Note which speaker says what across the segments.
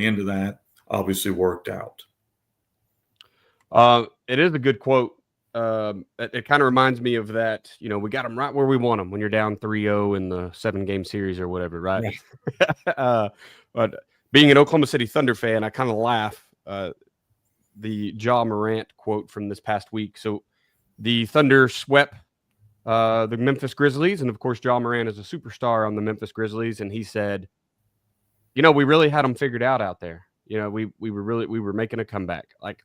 Speaker 1: into that obviously worked out.
Speaker 2: It is a good quote. It kind of reminds me of that. We got them right where we want them when you're down 3-0 in the 7-game series or whatever, right? But being an Oklahoma City Thunder fan, I kind of laugh. The Ja Morant quote from this past week. So the Thunder swept the Memphis Grizzlies, and of course, Ja Morant is a superstar on the Memphis Grizzlies, and he said, we really had them figured out there. We were making a comeback. Like,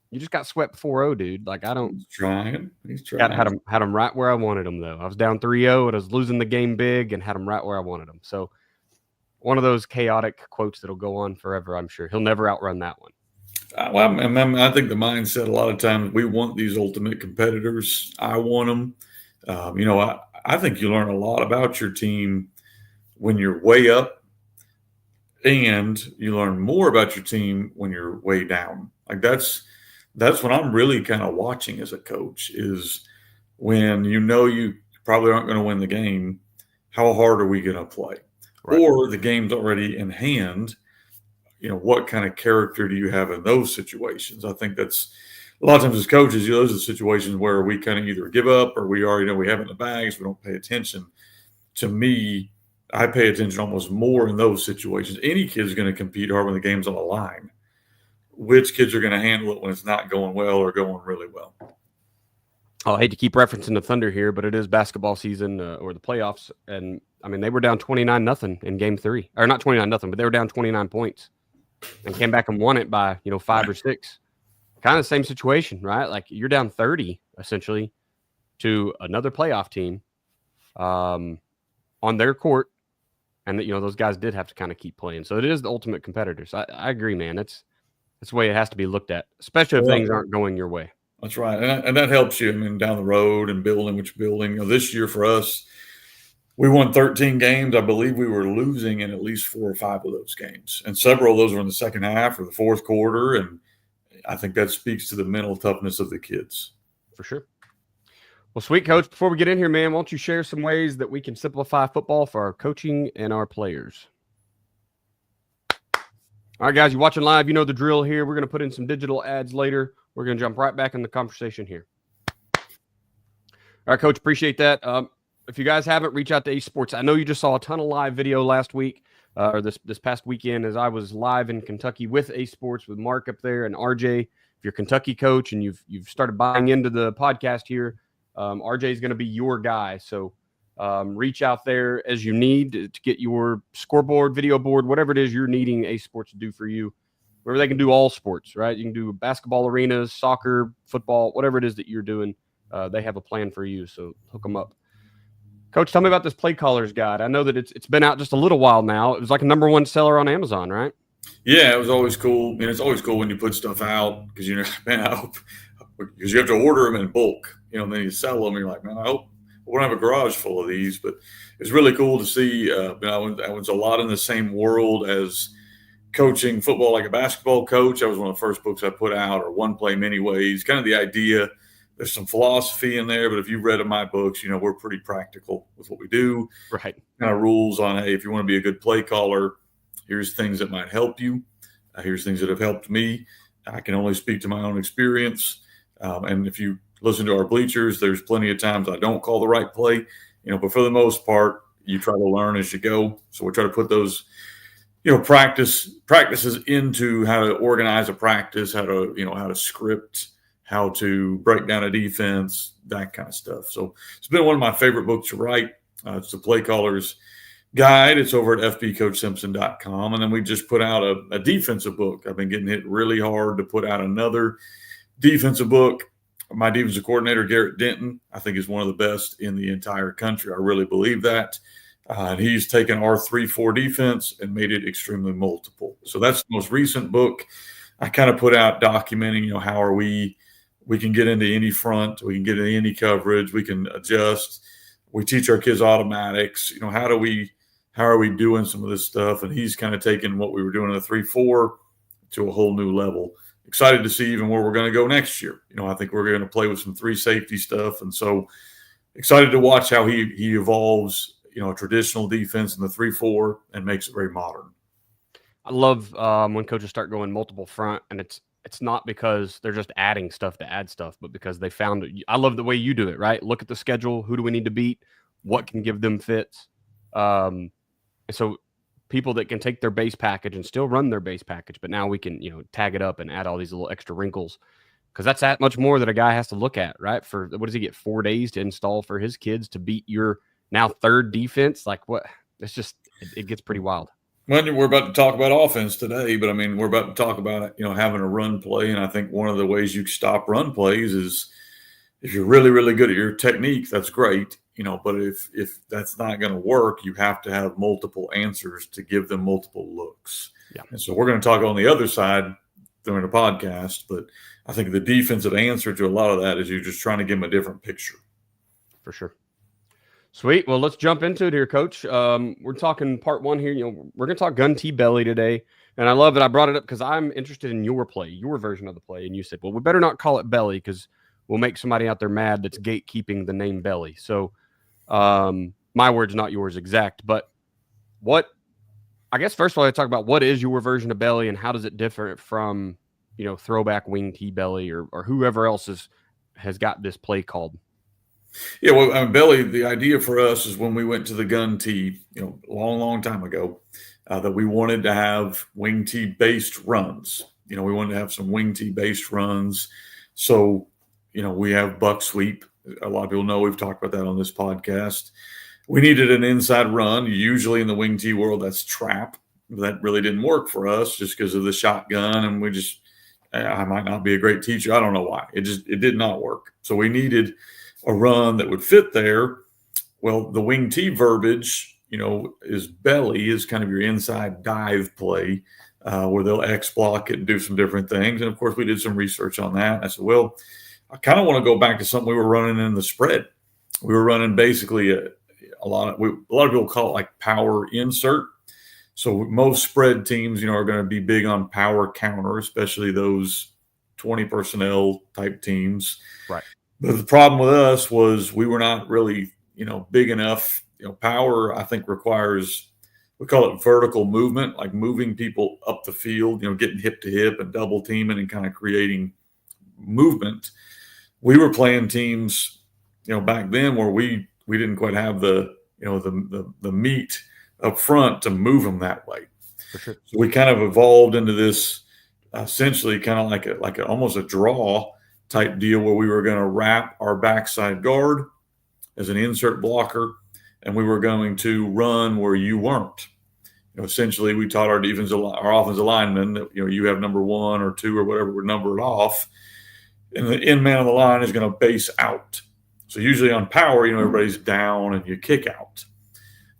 Speaker 2: you just got swept 4-0, dude. Like, I don't.
Speaker 1: He's trying.
Speaker 2: Had them right where I wanted them, though. I was down 3-0, and I was losing the game big, and had them right where I wanted them. So, one of those chaotic quotes that'll go on forever, I'm sure. He'll never outrun that one.
Speaker 1: Well, I think the mindset, a lot of times, we want these ultimate competitors. I want them. I think you learn a lot about your team when you're way up, and you learn more about your team when you're way down. Like, that's what I'm really kind of watching as a coach, is when you probably aren't going to win the game, how hard are we going to play? Right. Or the game's already in hand, what kind of character do you have in those situations? I think that's a lot of times as coaches, those are the situations where we kind of either give up or we already know we have it in the bags, we don't pay attention. To me, I pay attention almost more in those situations. Any kid's going to compete hard when the game's on the line. Which kids are going to handle it when it's not going well or going really well?
Speaker 2: I hate to keep referencing the Thunder here, but it is basketball season or the playoffs. And, they were down 29-0 in game 3. Or not 29-0, but they were down 29 points. And came back and won it by, 5 or 6. Kind of the same situation, right? Like, you're down 30, essentially, to another playoff team on their court. And, those guys did have to kind of keep playing. So it is the ultimate competitors. I agree, man. That's the way it has to be looked at, especially if things aren't going your way.
Speaker 1: That's right. And that helps you, down the road and building what you're building. This year for us, we won 13 games. I believe we were losing in at least 4 or 5 of those games. And several of those were in the second half or the fourth quarter. And I think that speaks to the mental toughness of the kids.
Speaker 2: For sure. Well, sweet, Coach. Before we get in here, man, why don't you share some ways that we can simplify football for our coaching and our players? All right, guys, you're watching live. You know the drill here. We're going to put in some digital ads later. We're going to jump right back in the conversation here. All right, Coach, appreciate that. If you guys haven't, reach out to Ace Sports. I know you just saw a ton of live video last week or this past weekend as I was live in Kentucky with Ace Sports with Mark up there and RJ. If you're a Kentucky coach and you've started buying into the podcast here, RJ is going to be your guy. So reach out there as you need to get your scoreboard, video board, whatever it is you're needing Ace Sports to do for you. Where they can do all sports, right? You can do basketball arenas, soccer, football, whatever it is that you're doing. They have a plan for you, so hook them up. Coach, tell me about this Play Callers Guide. I know that it's been out just a little while now. It was like a #1 seller on Amazon, right?
Speaker 1: Yeah, it was always cool. And it's always cool when you put stuff out because, because you have to order them in bulk, and then you sell them. And you're like, man, I hope we don't have a garage full of these. But it's really cool to see. I was a lot in the same world as coaching football like a basketball coach. That was one of the first books I put out, or One Play Many Ways. Kind of the idea. There's some philosophy in there, but if you've read in my books, we're pretty practical with what we do.
Speaker 2: Right.
Speaker 1: Kind of rules on, hey, if you want to be a good play caller, here's things that might help you. Here's things that have helped me. I can only speak to my own experience. And if you listen to our bleachers, there's plenty of times I don't call the right play, but for the most part, you try to learn as you go. So we try to put those practices into how to organize a practice, how to script, how to break down a defense, that kind of stuff. So it's been one of my favorite books to write. It's the Play Callers Guide. It's over at fbcoachsimpson.com. And then we just put out a defensive book. I've been getting hit really hard to put out another defensive book. My defensive coordinator, Garrett Denton, I think is one of the best in the entire country. I really believe that. And he's taken our 3-4 defense and made it extremely multiple. So that's the most recent book I kind of put out documenting, how are we can get into any front, we can get into any coverage, we can adjust. We teach our kids automatics. How are we doing some of this stuff? And he's kind of taken what we were doing in the 3-4 to a whole new level. Excited to see even where we're going to go next year. I think we're going to play with some 3 safety stuff. And so excited to watch how he evolves, a traditional defense in the 3-4 and makes it very modern.
Speaker 2: I love when coaches start going multiple front, and it's not because they're just adding stuff to add stuff, but because they found it. I love the way you do it, right? Look at the schedule. Who do we need to beat? What can give them fits? And so people that can take their base package and still run their base package, but now we can, tag it up and add all these little extra wrinkles, because that's that much more that a guy has to look at, right? For what does he get, 4 days to install for his kids to beat your now third defense? Like what? It's just, it gets pretty wild.
Speaker 1: Well, we're about to talk about offense today, but I mean, we're about to talk about, having a run play. And I think one of the ways you stop run plays is if you're really, really good at your technique, that's great. But if that's not going to work, you have to have multiple answers to give them multiple looks.
Speaker 2: Yeah.
Speaker 1: And so we're going to talk on the other side during the podcast, but I think the defensive answer to a lot of that is you're just trying to give them a different picture.
Speaker 2: For sure. Sweet. Well, let's jump into it here, Coach. We're talking part one here. We're going to talk gun T belly today. And I love that I brought it up because I'm interested in your play, your version of the play. And you said, well, we better not call it belly because we'll make somebody out there mad that's gatekeeping the name belly. So my words, not yours exact. But I guess first of all, I talk about what is your version of belly and how does it differ from, throwback wing T belly or whoever else has got this play called.
Speaker 1: Yeah, well, belly, the idea for us is when we went to the gun tee, long time ago, that we wanted to have wing tee based runs. We wanted to have some wing tee based runs. So, we have buck sweep. A lot of people know we've talked about that on this podcast. We needed an inside run. Usually in the wing tee world, that's trap. That really didn't work for us just because of the shotgun. And I might not be a great teacher. I don't know why. It did not work. So we needed a run that would fit there. Well, the wing tee verbiage, is belly is kind of your inside dive play where they'll X block it and do some different things. And of course, we did some research on that. And I said, well, I kind of want to go back to something we were running in the spread. We were running basically a lot of people call it like power insert. So most spread teams, are going to be big on power counter, especially those 20 personnel type teams.
Speaker 2: Right.
Speaker 1: But the problem with us was we were not really, big enough. Power, I think, requires, we call it vertical movement, like moving people up the field, getting hip to hip and double teaming and kind of creating movement. We were playing teams, back then where we didn't quite have the meat up front to move them that way.
Speaker 2: For sure.
Speaker 1: So we kind of evolved into this essentially kind of like almost a draw type deal where we were going to wrap our backside guard as an insert blocker, and we were going to run where you weren't. Essentially, we taught our offensive linemen that you have number 1 or 2 or whatever would number it off, and the end man on the line is going to base out. So usually on power, everybody's down and you kick out.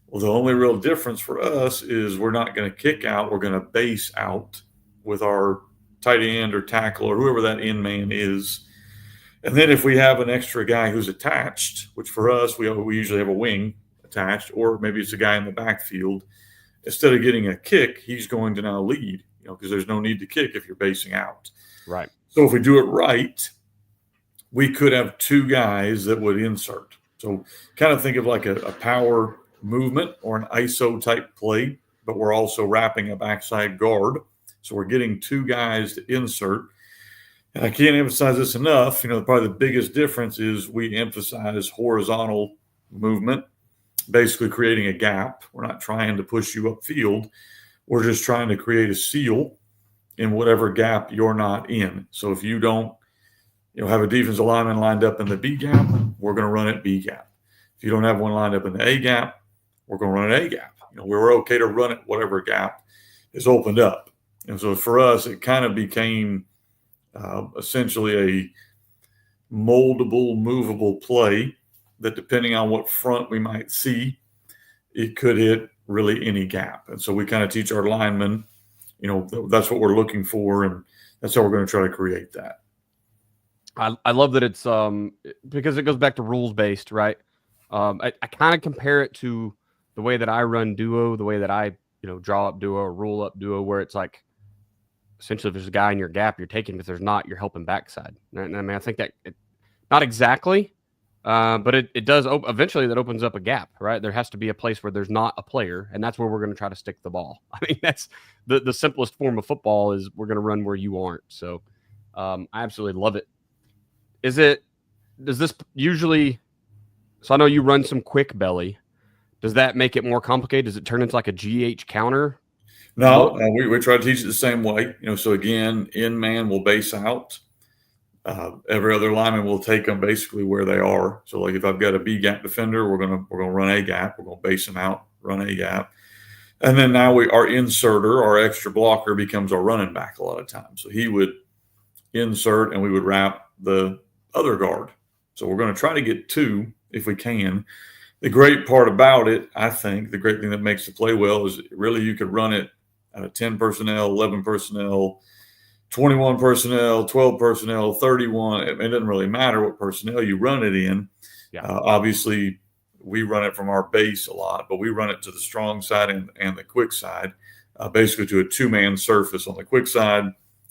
Speaker 1: Well, the only real difference for us is we're not going to kick out; we're going to base out with our tight end or tackle or whoever that end man is. And then if we have an extra guy who's attached, which for us, we usually have a wing attached, or maybe it's a guy in the backfield, instead of getting a kick, he's going to now lead, because there's no need to kick if you're basing out.
Speaker 2: Right.
Speaker 1: So if we do it right, we could have 2 guys that would insert. So kind of think of like a power movement or an ISO type play, but we're also wrapping a backside guard. So we're getting 2 guys to insert. And I can't emphasize this enough. Probably the biggest difference is we emphasize horizontal movement, basically creating a gap. We're not trying to push you upfield. We're just trying to create a seal in whatever gap you're not in. So if you don't, have a defensive lineman lined up in the B gap, we're going to run it B gap. If you don't have one lined up in the A gap, we're going to run it A gap. We're okay to run it whatever gap is opened up. And so for us, it kind of became essentially a moldable, movable play that depending on what front we might see, it could hit really any gap. And so we kind of teach our linemen, that's what we're looking for. And that's how we're going to try to create that.
Speaker 2: I love that it's because it goes back to rules based, right? I kind of compare it to the way that I run duo, the way that I, draw up duo or rule up duo, where it's like, essentially, if there's a guy in your gap, you're taking. If there's not, you're helping backside. And I mean, I think that not exactly, But it does eventually that opens up a gap, right? There has to be a place where there's not a player, and that's where we're going to try to stick the ball. I mean, that's the simplest form of football is we're going to run where you aren't. So I absolutely love it. Does this usually, so I know you run some quick belly. Does that make it more complicated? Does it turn into like a GH counter?
Speaker 1: No, we try to teach it the same way. So again, in man will base out. Every other lineman will take them basically where they are. So like if I've got a B gap defender, we're gonna run a gap. We're gonna base them out, run a gap, and then now our inserter, our extra blocker, becomes our running back a lot of times. So he would insert, and we would wrap the other guard. So we're going to try to get two if we can. The great part about it, I think, the great thing that makes it play well is really you could run it out of 10 personnel, 11 personnel, 21 personnel, 12 personnel, 31. It doesn't really matter what personnel you run it in. Yeah. Obviously, we run it from our base a lot, but we run it to the strong side and the quick side, basically to a two-man surface on the quick side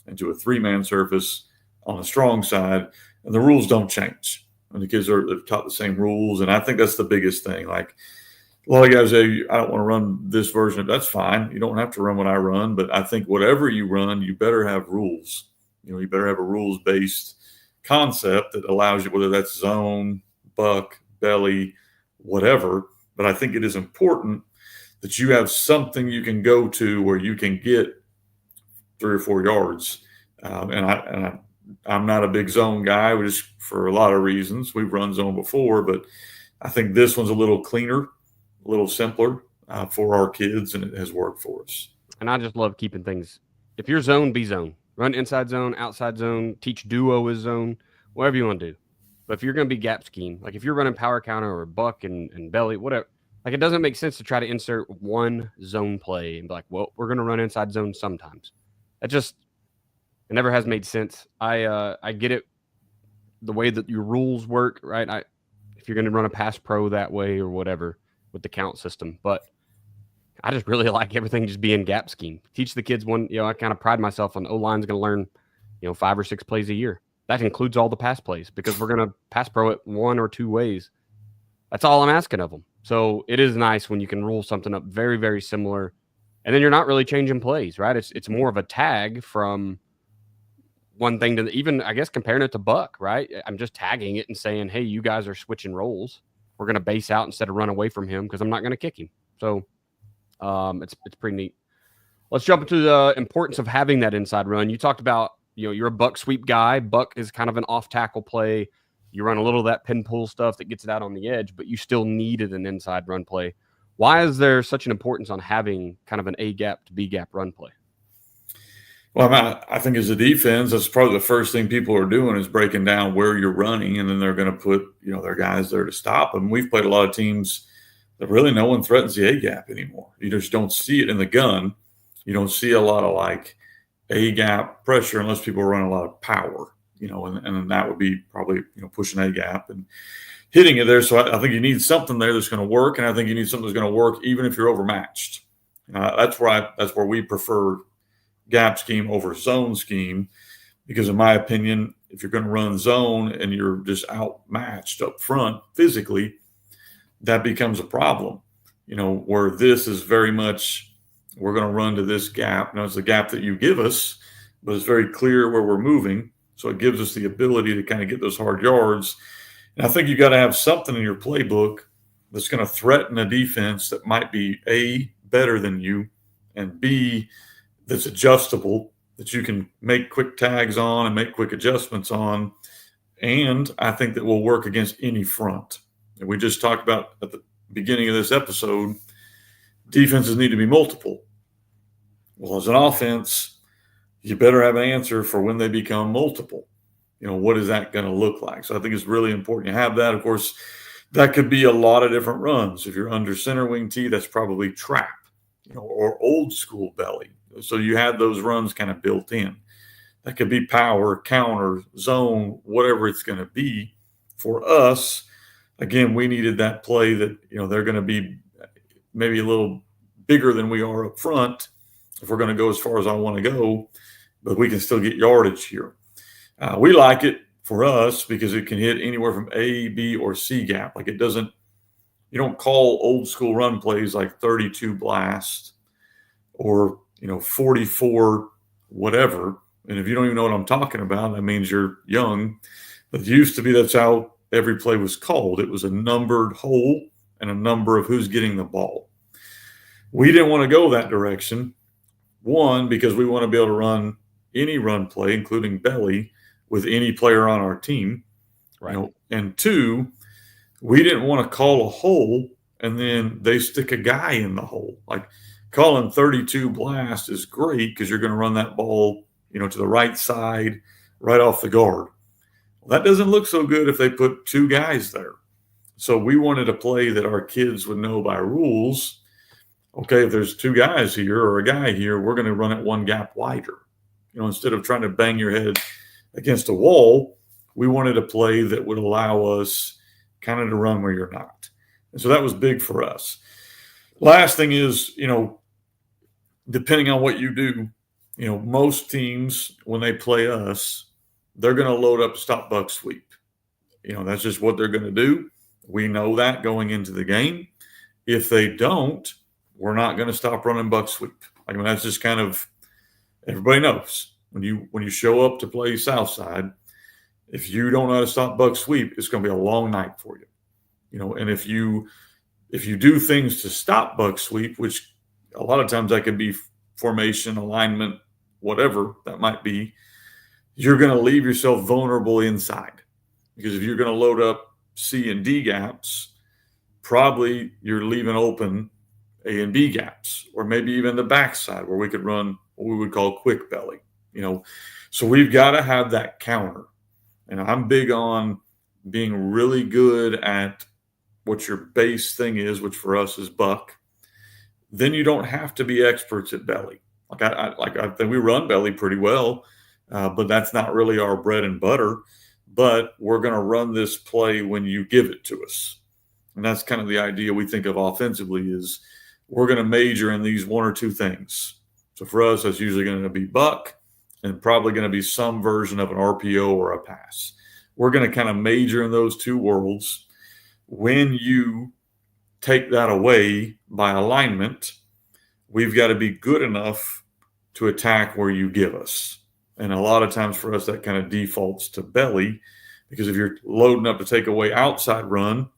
Speaker 1: and to a three-man surface on the strong side. And the rules don't change. And the kids are taught the same rules. And I think that's the biggest thing. Like a lot of guys say, I don't want to run this version. That's fine. You don't have to run what I run. But I think whatever you run, you better have rules. You better have a rules-based concept that allows you, whether that's zone, buck, belly, whatever. But I think it is important that you have something you can go to where you can get 3 or 4 yards. I'm not a big zone guy, just for a lot of reasons. We've run zone before, but I think this one's a little cleaner, a little simpler for our kids, and it has worked for us.
Speaker 2: And I just love keeping things. If you're zone, be zone. Run inside zone, outside zone, teach duo as zone, whatever you want to do. But if you're going to be gap scheme, like if you're running power counter or buck and belly, whatever, like it doesn't make sense to try to insert one zone play and be like, well, we're going to run inside zone sometimes. It never has made sense. I get it, the way that your rules work, right? If you're going to run a pass pro that way or whatever with the count system, but I just really like everything just being gap scheme. Teach the kids one, I kind of pride myself on O-line's going to learn, 5 or 6 plays a year. That includes all the pass plays because we're going to pass pro it 1 or 2 ways. That's all I'm asking of them. So it is nice when you can rule something up very, very similar, and then you're not really changing plays, right? It's more of a tag from one thing to even, I guess, comparing it to buck, right? I'm just tagging it and saying, hey, you guys are switching roles. We're going to base out instead of run away from him because I'm not going to kick him. So it's pretty neat. Let's jump into the importance of having that inside run. You talked about, you're a buck sweep guy. Buck is kind of an off tackle play. You run a little of that pin pull stuff that gets it out on the edge, but you still needed an inside run play. Why is there such an importance on having kind of an A gap to B gap run play?
Speaker 1: Well, I think as a defense, that's probably the first thing people are doing is breaking down where you're running, and then they're going to put, their guys there to stop them. We've played a lot of teams that really no one threatens the A gap anymore. You just don't see it in the gun. You don't see a lot of like A gap pressure unless people run a lot of power, and that would be probably, pushing A gap and hitting it there. So I think you need something there that's going to work, and I think you need something that's going to work even if you're overmatched. That's where we prefer gap scheme over zone scheme, because in my opinion, if you're going to run zone and you're just outmatched up front physically, that becomes a problem. Where this is very much, we're going to run to this gap. Now it's the gap that you give us, but it's very clear where we're moving. So it gives us the ability to kind of get those hard yards. And I think you got to have something in your playbook that's going to threaten a defense that might be A, better than you, and B, that's adjustable, that you can make quick tags on and make quick adjustments on. And I think that will work against any front. And we just talked about at the beginning of this episode, defenses need to be multiple. Well, as an offense, you better have an answer for when they become multiple. What is that going to look like? So I think it's really important you have that. Of course, that could be a lot of different runs. If you're under center wing T, that's probably trap, or old school belly. So you have those runs kind of built in. That could be power, counter, zone, whatever it's going to be. For us, again, we needed that play that, they're going to be maybe a little bigger than we are up front if we're going to go as far as I want to go, but we can still get yardage here. We like it for us, because it can hit anywhere from A, B, or C gap. Like, you don't call old school run plays like 32 blast or 44 whatever. And if you don't even know what I'm talking about, that means you're young. But it used to be that's how every play was called. It was a numbered hole and a number of who's getting the ball. We didn't want to go that direction. One, because we want to be able to run any run play, including belly, with any player on our team.
Speaker 2: Right.
Speaker 1: And two, we didn't want to call a hole and then they stick a guy in the hole. Like, calling 32 blast is great because you're going to run that ball, to the right side, right off the guard. Well, that doesn't look so good if they put two guys there. So we wanted a play that our kids would know by rules. Okay, if there's two guys here or a guy here, we're going to run it one gap wider. Instead of trying to bang your head against a wall, we wanted a play that would allow us kind of to run where you're not. And so that was big for us. Last thing is, depending on what you do, most teams, when they play us, they're going to load up stop buck sweep. That's just what they're going to do. We know that going into the game. If they don't, we're not going to stop running buck sweep. That's just kind of, everybody knows when you show up to play Southside, if you don't know how to stop buck sweep, it's going to be a long night for you. And if you do things to stop buck sweep, which a lot of times that can be formation, alignment, whatever that might be, you're going to leave yourself vulnerable inside. Because if you're going to load up C and D gaps, probably you're leaving open A and B gaps, or maybe even the backside where we could run what we would call quick belly. So we've got to have that counter. And I'm big on being really good at what your base thing is, which for us is buck. Then you don't have to be experts at belly. I think we run belly pretty well, but that's not really our bread and butter. But we're going to run this play when you give it to us. And that's kind of the idea we think of offensively is we're going to major in these one or two things. So for us, that's usually going to be buck and probably going to be some version of an RPO or a pass. We're going to kind of major in those two worlds. When you take that away by alignment, we've got to be good enough to attack where you give us. And a lot of times for us, that kind of defaults to belly, because if you're loading up to take away outside run,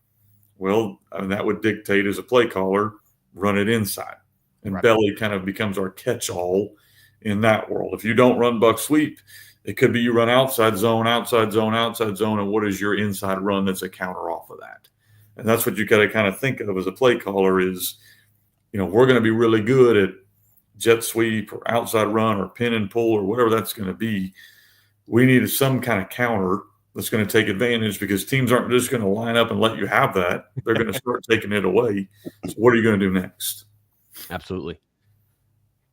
Speaker 1: well, that would dictate as a play caller, run it inside. And
Speaker 2: Right.
Speaker 1: Belly kind of becomes our catch-all in that world. If you don't run buck sweep, it could be you run outside zone, outside zone, outside zone, and what is your inside run that's a counter off of that? And that's what you got to kind of think of as a play caller is, we're going to be really good at jet sweep or outside run or pin and pull or whatever that's going to be. We need some kind of counter that's going to take advantage, because teams aren't just going to line up and let you have that. They're going to start taking it away. So what are you going to do next?
Speaker 2: Absolutely.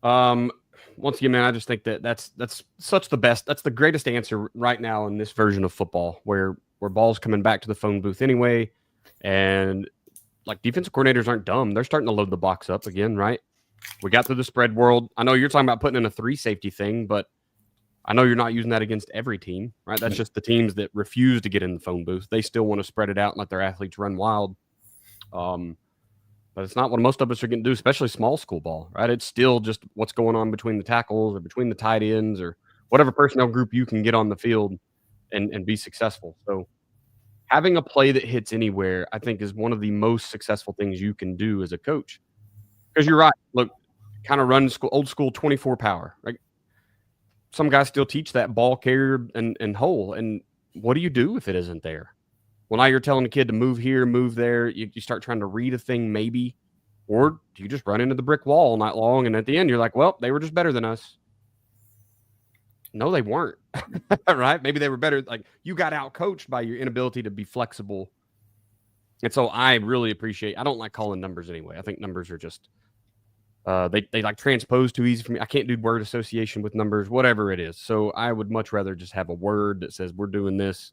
Speaker 2: Once again, man, I just think that's such the best. That's the greatest answer right now in this version of football, where ball's coming back to the phone booth anyway, and like defensive coordinators aren't dumb. They're starting to load the box up again, right? We got through the spread world. I know you're talking about putting in a 3 safety thing, but I know you're not using that against every team, right? That's just the teams that refuse to get in the phone booth. They still want to spread it out and let their athletes run wild. But it's not what most of us are going to do, especially small school ball, right? It's still just what's going on between the tackles or between the tight ends or whatever personnel group you can get on the field and be successful. So having a play that hits anywhere, I think, is one of the most successful things you can do as a coach. Because you're right. Look, kind of run old school 24 power. Right? Some guys still teach that ball carrier and hole. And what do you do if it isn't there? Well, now you're telling a kid to move here, move there. You start trying to read a thing maybe. Or do you just run into the brick wall all night long? And at the end, you're like, well, they were just better than us. No, they weren't. Right? Maybe they were better. Like, you got out-coached by your inability to be flexible. And so I really appreciate, I don't like calling numbers anyway. I think numbers are just, they like transpose too easy for me. I can't do word association with numbers, whatever it is. So I would much rather just have a word that says we're doing this.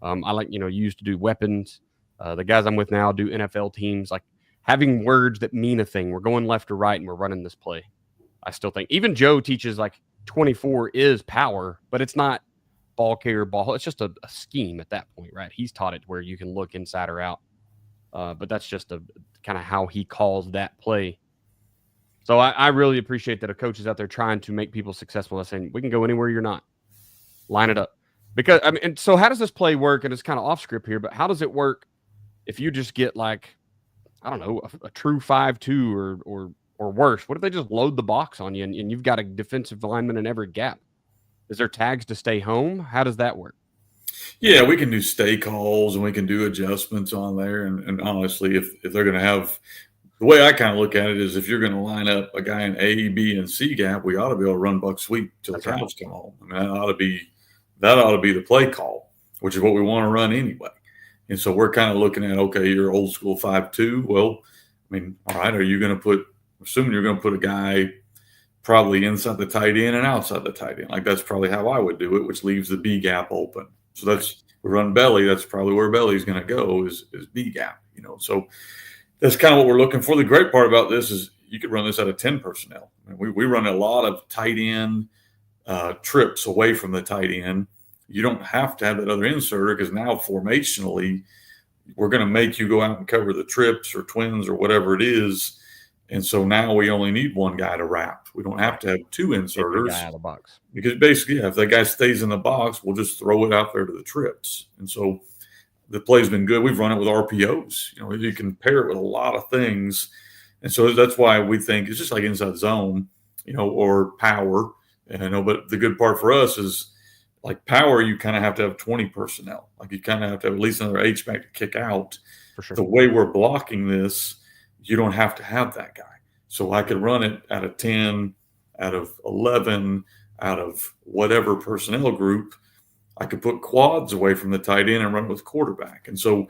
Speaker 2: I like, you used to do weapons. The guys I'm with now do NFL teams. Like having words that mean a thing. We're going left or right and we're running this play. I still think even Joe teaches like 24 is power, but it's not ball carrier, ball. It's just a scheme at that point, right? He's taught it where you can look inside or out. But that's just a kind of how he calls that play. So I really appreciate that a coach is out there trying to make people successful. That's saying we can go anywhere you're not. Line it up. Because I mean, and so how does this play work? And it's kind of off script here, but how does it work if you just get like, I don't know, a true 5-2 or worse? What if they just load the box on you and you've got a defensive lineman in every gap? Is there tags to stay home? How does that work?
Speaker 1: Yeah, we can do stay calls and we can do adjustments on there. And honestly, if they're going to have the way I kind of look at it is if you're going to line up a guy in A, B, and C gap, we ought to be able to run buck sweep till the cows come home. I mean, that ought to be the play call, which is what we want to run anyway. And so we're kind of looking at, okay, you're old school 5-2. Well, I mean, all right, assuming you're going to put a guy probably inside the tight end and outside the tight end. Like that's probably how I would do it, which leaves the B gap open. So we run belly. That's probably where belly's going to go is B gap, So that's kind of what we're looking for. The great part about this is you could run this out of 10 personnel. I mean, we run a lot of tight end trips away from the tight end. You don't have to have that other inserter because now formationally, we're going to make you go out and cover the trips or twins or whatever it is. And so now we only need one guy to wrap. We don't have to have two inserters.
Speaker 2: Guy out of the box.
Speaker 1: Because basically, if that guy stays in the box, we'll just throw it out there to the trips. And so the play's been good. We've run it with RPOs. You can pair it with a lot of things. And so that's why we think it's just like inside zone, or power. And but the good part for us is like power, you kind of have to have 20 personnel. Like you kind of have to have at least another H-back to kick out.
Speaker 2: For sure.
Speaker 1: The way we're blocking this, you don't have to have that guy. So I could run it out of 10, out of 11, out of whatever personnel group. I could put quads away from the tight end and run with quarterback. And so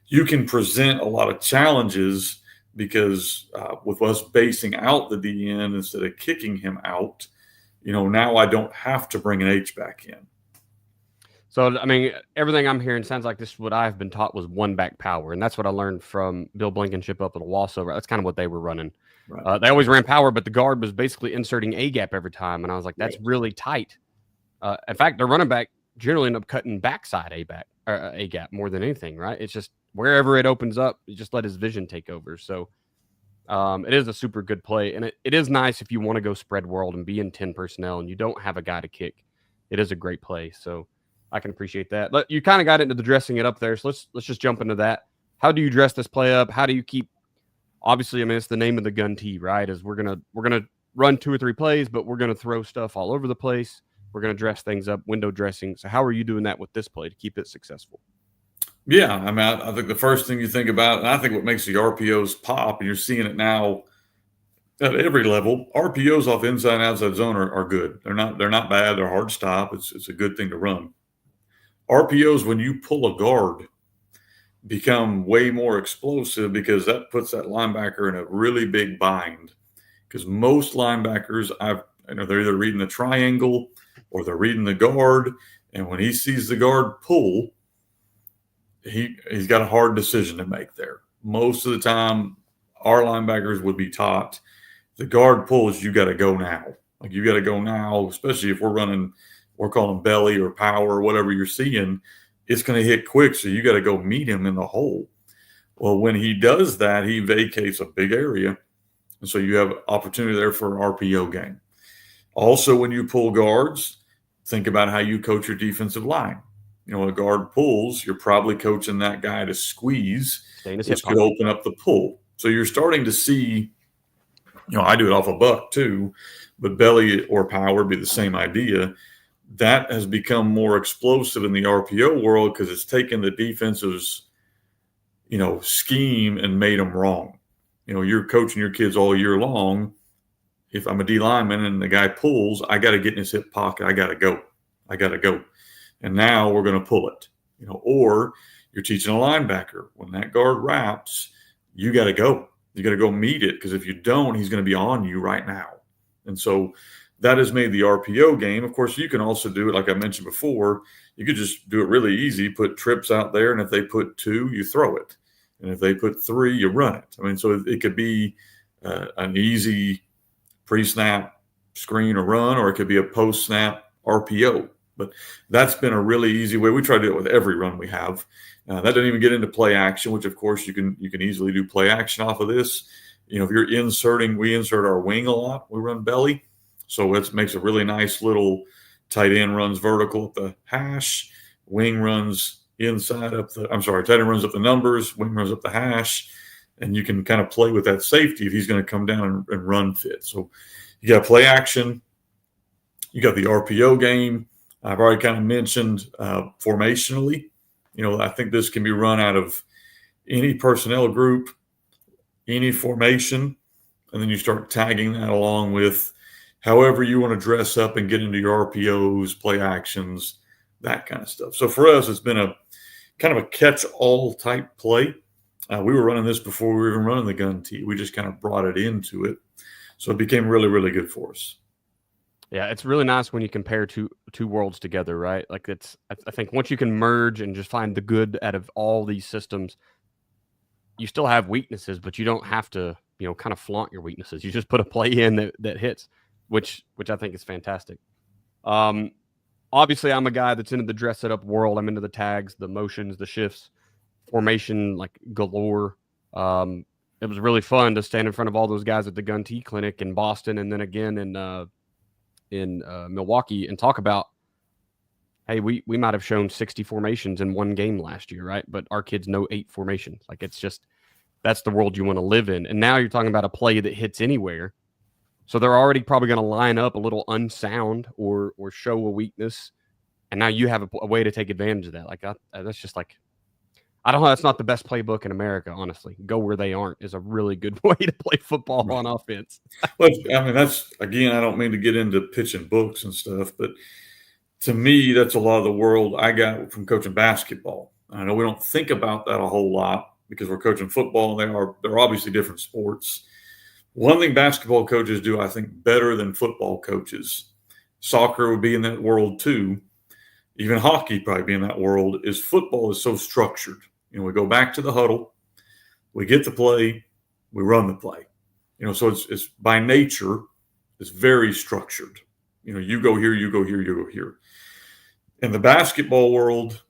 Speaker 1: you can present a lot of challenges because with us basing out the DN instead of kicking him out, now I don't have to bring an H-back in.
Speaker 2: So, I mean, everything I'm hearing sounds like this, what I've been taught was one back power. And that's what I learned from Bill Blankenship up at Owasso. That's kind of what they were running. Right. They always ran power, but the guard was basically inserting A gap every time. And I was like, that's really tight. In fact, their running back generally end up cutting backside A gap more than anything, right? It's just wherever it opens up, you just let his vision take over. So it is a super good play. And it is nice if you want to go spread world and be in 10 personnel and you don't have a guy to kick. It is a great play. So I can appreciate that. But you kind of got into the dressing it up there. So let's just jump into that. How do you dress this play up? How do you keep, obviously, I mean, it's the name of the gun T, right? Is we're gonna run 2 or 3 plays, but we're gonna throw stuff all over the place. We're gonna dress things up, window dressing. So how are you doing that with this play to keep it successful?
Speaker 1: Yeah, I mean, I think the first thing you think about, and I think what makes the RPOs pop, and you're seeing it now at every level, RPOs off inside and outside zone are good. They're not bad. They're hard to stop. It's a good thing to run. RPOs, when you pull a guard, become way more explosive because that puts that linebacker in a really big bind. Because most linebackers, they're either reading the triangle or they're reading the guard, and when he sees the guard pull, he's got a hard decision to make there. Most of the time, our linebackers would be taught the guard pulls, you got to go now. Like you got to go now, especially if we're calling belly or power or whatever you're seeing, it's going to hit quick. So you got to go meet him in the hole. Well, when he does that, he vacates a big area. And so you have opportunity there for an RPO game. Also, when you pull guards, think about how you coach your defensive line. When a guard pulls, you're probably coaching that guy to squeeze, which could open up the pull. So you're starting to see, I do it off a buck too, but belly or power would be the same idea. That has become more explosive in the RPO world because it's taken the defense's, scheme and made them wrong. You're coaching your kids all year long. If I'm a D lineman and the guy pulls, I got to get in his hip pocket. I got to go. And now we're going to pull it, or you're teaching a linebacker. When that guard wraps, you got to go. You got to go meet it because if you don't, he's going to be on you right now. And so that has made the RPO game. Of course, you can also do it like I mentioned before. You could just do it really easy, put trips out there, and if they put 2, you throw it. And if they put 3, you run it. I mean, so it could be an easy pre-snap screen or run, or it could be a post-snap RPO. But that's been a really easy way. We try to do it with every run we have. That doesn't even get into play action, which of course you can easily do play action off of this. If you're inserting, we insert our wing a lot. We run belly, so it makes a really nice little tight end runs vertical at the hash, wing runs inside up the. I'm sorry, tight end runs up the numbers, wing runs up the hash, and you can kind of play with that safety if he's going to come down and run fit. So you got play action, you got the RPO game. I've already kind of mentioned formationally. I think this can be run out of any personnel group, any formation, and then you start tagging that along with however you want to dress up and get into your RPOs, play actions, that kind of stuff. So for us, it's been a kind of a catch-all type play. We were running this before we were even running the gun tee. We just kind of brought it into it. So it became really, really good for us.
Speaker 2: Yeah, it's really nice when you compare two worlds together, right? Like I think once you can merge and just find the good out of all these systems, you still have weaknesses, but you don't have to, kind of flaunt your weaknesses. You just put a play in that hits, which I think is fantastic. Obviously, I'm a guy that's into the dress setup world. I'm into the tags, the motions, the shifts, formation, like galore. It was really fun to stand in front of all those guys at the Gun Tee Clinic in Boston, and then again in Milwaukee, and talk about, hey, we might have shown 60 formations in one game last year, right? But our kids know 8 formations. Like, it's just, that's the world you want to live in. And now you're talking about a play that hits anywhere. So they're already probably going to line up a little unsound or show a weakness. And now you have a way to take advantage of that. Like, that's just like, I don't know. That's not the best playbook in America, honestly. Go where they aren't is a really good way to play football on offense.
Speaker 1: Well, I mean, that's, again, I don't mean to get into pitching books and stuff, but to me, that's a lot of the world I got from coaching basketball. I know we don't think about that a whole lot because we're coaching football, and they're obviously different sports. One thing basketball coaches do, I think, better than football coaches, soccer would be in that world too, even hockey probably be in that world, is football is so structured. We go back to the huddle, we get the play, we run the play. So it's by nature, it's very structured. You go here, you go here, you go here. In the basketball world,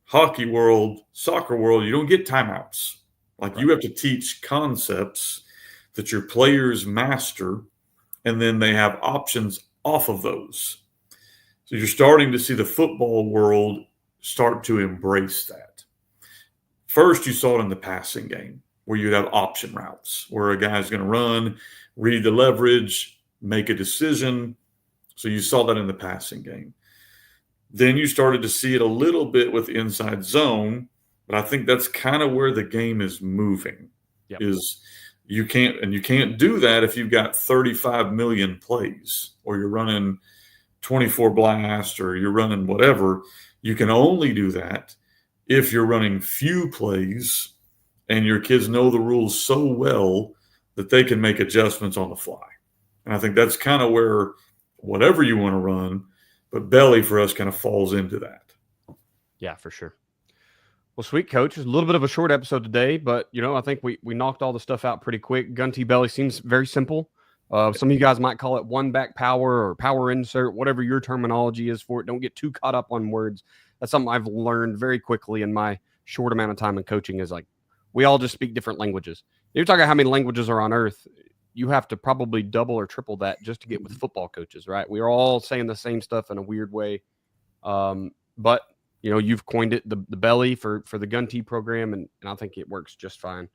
Speaker 1: hockey world, soccer world, you don't get timeouts. Like, you have to teach concepts that your players master, and then they have options off of those. So you're starting to see the football world start to embrace that. First, you saw it in the passing game where you'd have option routes where a guy's going to run, read the leverage, make a decision. So you saw that in the passing game. Then you started to see it a little bit with inside zone, but I think that's kind of where the game is moving. Yep. Is you can't do that if you've got 35 million plays or you're running 24 blast or you're running whatever. You can only do that if you're running few plays and your kids know the rules so well that they can make adjustments on the fly. And I think that's kind of where whatever you want to run, but belly for us kind of falls into that.
Speaker 2: Yeah, for sure. Well, sweet, Coach. It's a little bit of a short episode today, but, I think we knocked all the stuff out pretty quick. Gun tee belly seems very simple. Some of you guys might call it one back power or power insert, whatever your terminology is for it. Don't get too caught up on words. That's something I've learned very quickly in my short amount of time in coaching, is like, we all just speak different languages. You're talking how many languages are on earth. You have to probably double or triple that just to get with football coaches, right? We are all saying the same stuff in a weird way. But, you've coined it the belly for the gun tee program, and I think it works just fine.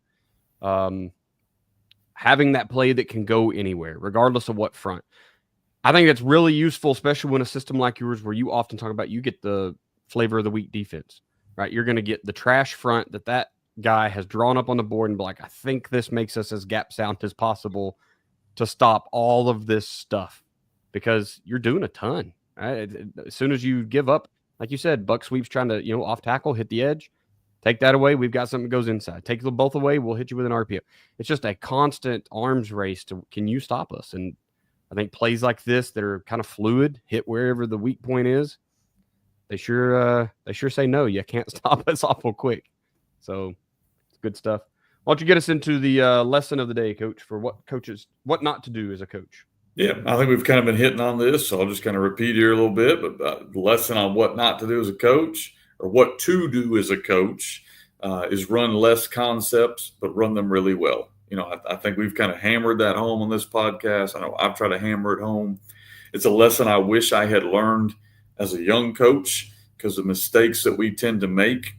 Speaker 2: Having that play that can go anywhere, regardless of what front. I think it's really useful, especially when a system like yours, where you often talk about, you get the flavor of the week defense, right? You're going to get the trash front that guy has drawn up on the board and be like, I think this makes us as gap sound as possible to stop all of this stuff, because you're doing a ton, right? As soon as you give up, like you said, buck sweeps trying to, off tackle, hit the edge, take that away. We've got something that goes inside. Take them both away. We'll hit you with an RPO. It's just a constant arms race to, can you stop us? And I think plays like this that are kind of fluid, hit wherever the weak point is, they sure say no. You can't stop us awful quick. So it's good stuff. Why don't you get us into the lesson of the day, Coach, for what not to do as a coach?
Speaker 1: Yeah, I think we've kind of been hitting on this, so I'll just kind of repeat here a little bit. But the lesson on what not to do as a coach, or what to do as a coach, is run less concepts, but run them really well. I think we've kind of hammered that home on this podcast. I know I've tried to hammer it home. It's a lesson I wish I had learned as a young coach, because the mistakes that we tend to make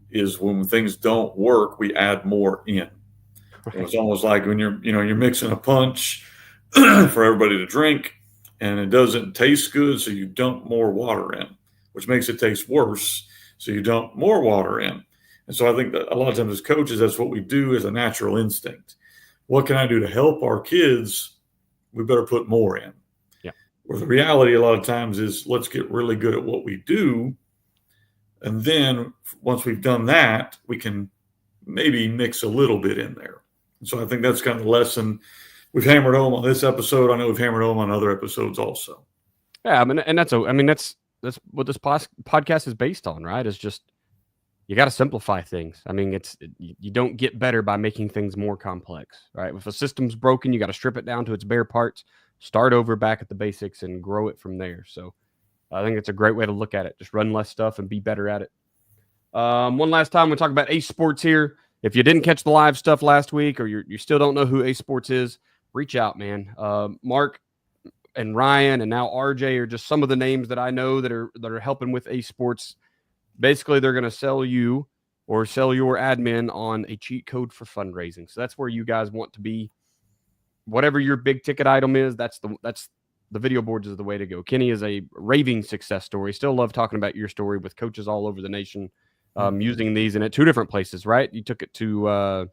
Speaker 1: is when things don't work, we add more in. It's almost like when you're mixing a punch for everybody to drink, and it doesn't taste good, so you dump more water in, which makes it taste worse, so you dump more water in. And so I think that a lot of times as coaches, that's what we do as a natural instinct. What can I do to help our kids? We better put more in.
Speaker 2: Yeah.
Speaker 1: Where the reality a lot of times is, let's get really good at what we do, and then once we've done that, we can maybe mix a little bit in there. And so I think that's kind of the lesson we've hammered home on this episode. I know we've hammered home on other episodes also.
Speaker 2: Yeah, that's what this podcast is based on, right? Is just, you got to simplify things. I mean, you don't get better by making things more complex, right? If a system's broken, you got to strip it down to its bare parts, start over back at the basics, and grow it from there. So I think it's a great way to look at it. Just run less stuff and be better at it. One last time, we'll talk about Ace Sports here. If you didn't catch the live stuff last week, or you still don't know who Ace Sports is, reach out, man. Mark and Ryan and now RJ are just some of the names that I know that are helping with Ace Sports. Basically, they're going to sell you or sell your admin on a cheat code for fundraising. So that's where you guys want to be. Whatever your big ticket item is, that's the video boards is the way to go. Kenny is a raving success story. Still love talking about your story with coaches all over the nation using these and at two different places, right? You took it to
Speaker 1: well,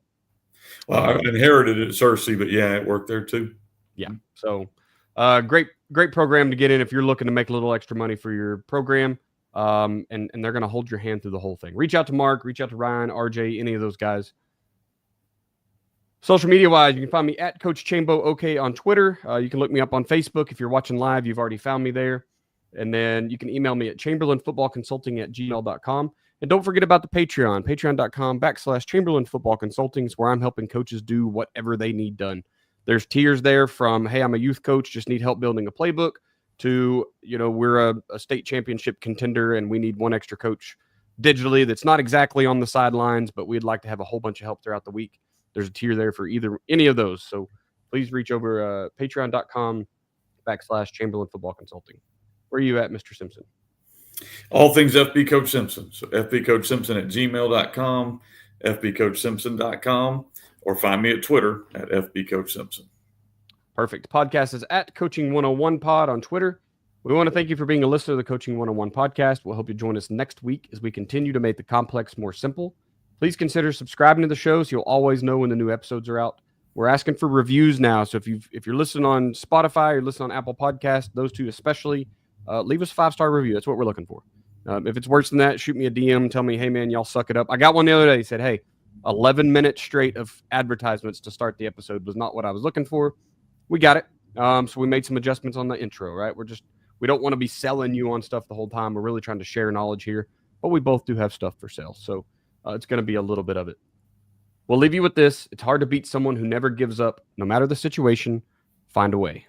Speaker 1: I inherited it at Cersei, but yeah, it worked there too.
Speaker 2: Yeah. So great program to get in if you're looking to make a little extra money for your program. And they're going to hold your hand through the whole thing. Reach out to Mark, reach out to Ryan, RJ, any of those guys. Social media wise, you can find me at Coach Chambo OK on Twitter. You can look me up on Facebook. If you're watching live, you've already found me there. And then you can email me at chamberlainfootballconsulting@gmail.com. And don't forget about the Patreon, patreon.com/Chamberlain Football Consulting, where I'm helping coaches do whatever they need done. There's tiers there from, hey, I'm a youth coach, just need help building a playbook, to, we're a state championship contender and we need one extra coach digitally that's not exactly on the sidelines, but we'd like to have a whole bunch of help throughout the week. There's a tier there for any of those. So please reach over patreon.com/Chamberlain Football Consulting. Where are you at, Mr. Simpson?
Speaker 1: All things FB Coach Simpson. So fbcoachsimpson@gmail.com, fbcoachsimpson.com, or find me at Twitter at fbcoachsimpson.
Speaker 2: Perfect. Podcast is at Coaching101Pod on Twitter. We want to thank you for being a listener to the Coaching 101 podcast. We'll hope you join us next week as we continue to make the complex more simple. Please consider subscribing to the show so you'll always know when the new episodes are out. We're asking for reviews now. So if you're listening on Spotify or listening on Apple Podcasts, those two especially, leave us a 5-star review. That's what we're looking for. If it's worse than that, shoot me a DM. Tell me, hey, man, y'all suck it up. I got one the other day. He said, hey, 11 minutes straight of advertisements to start the episode was not what I was looking for. We got it. So we made some adjustments on the intro, right? We don't want to be selling you on stuff the whole time. We're really trying to share knowledge here, but we both do have stuff for sale. So it's going to be a little bit of it. We'll leave you with this. It's hard to beat someone who never gives up, no matter the situation. Find a way.